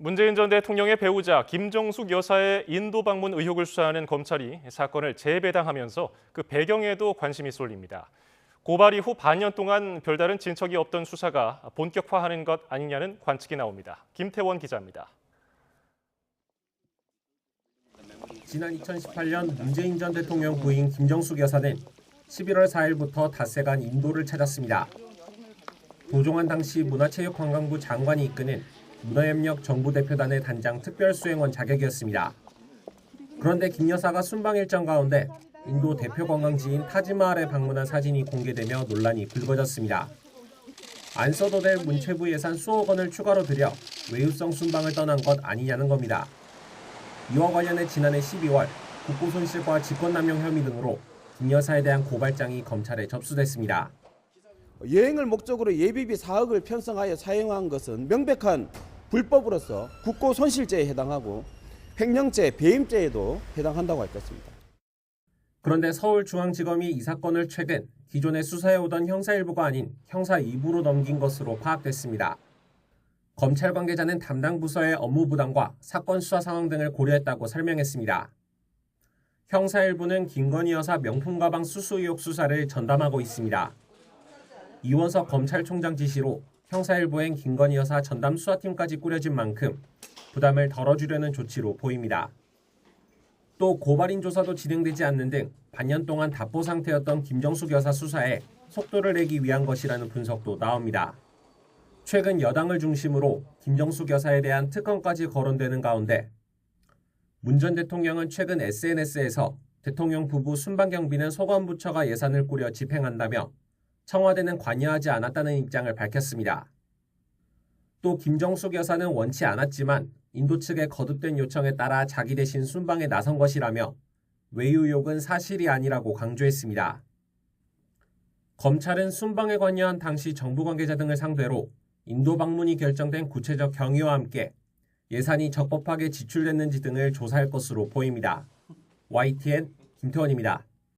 문재인 전 대통령의 배우자 김정숙 여사의 인도 방문 의혹을 수사하는 검찰이 사건을 재배당하면서 그 배경에도 관심이 쏠립니다. 고발 이후 반년 동안 별다른 진척이 없던 수사가 본격화하는 것 아니냐는 관측이 나옵니다. 김태원 기자입니다. 지난 2018년 문재인 전 대통령 부인 김정숙 여사는 11월 4일부터 닷새간 인도를 찾았습니다. 도종환 당시 문화체육관광부 장관이 이끄는 문화협력 정부대표단의 단장 특별수행원 자격이었습니다. 그런데 김 여사가 순방 일정 가운데 인도 대표 관광지인 타지마할에 방문한 사진이 공개되며 논란이 불거졌습니다. 안 써도 될 문체부 예산 수억 원을 추가로 들여 외유성 순방을 떠난 것 아니냐는 겁니다. 이와 관련해 지난해 12월 국고손실과 직권남용 혐의 등으로 김 여사에 대한 고발장이 검찰에 접수됐습니다. 여행을 목적으로 예비비 4억을 편성하여 사용한 것은 명백한 불법으로서 국고손실죄에 해당하고 횡령죄, 배임죄에도 해당한다고 할 것입니다. 그런데 서울중앙지검이 이 사건을 최근 기존에 수사해오던 형사 1부가 아닌 형사 2부로 넘긴 것으로 파악됐습니다. 검찰 관계자는 담당 부서의 업무 부담과 사건 수사 상황 등을 고려했다고 설명했습니다. 형사 1부는 김건희 여사 명품 가방 수수 의혹 수사를 전담하고 있습니다. 이원석 검찰총장 지시로 형사 1부엔 김건희 여사 전담 수사팀까지 꾸려진 만큼 부담을 덜어주려는 조치로 보입니다. 또 고발인 조사도 진행되지 않는 등 반년 동안 답보 상태였던 김정숙 여사 수사에 속도를 내기 위한 것이라는 분석도 나옵니다. 최근 여당을 중심으로 김정숙 여사에 대한 특검까지 거론되는 가운데 문 전 대통령은 최근 SNS에서 대통령 부부 순방 경비는 소관부처가 예산을 꾸려 집행한다며 청와대는 관여하지 않았다는 입장을 밝혔습니다. 또 김정숙 여사는 원치 않았지만 인도 측의 거듭된 요청에 따라 자기 대신 순방에 나선 것이라며 외유 의혹은 사실이 아니라고 강조했습니다. 검찰은 순방에 관여한 당시 정부 관계자 등을 상대로 인도 방문이 결정된 구체적 경위와 함께 예산이 적법하게 지출됐는지 등을 조사할 것으로 보입니다. YTN 김태원입니다.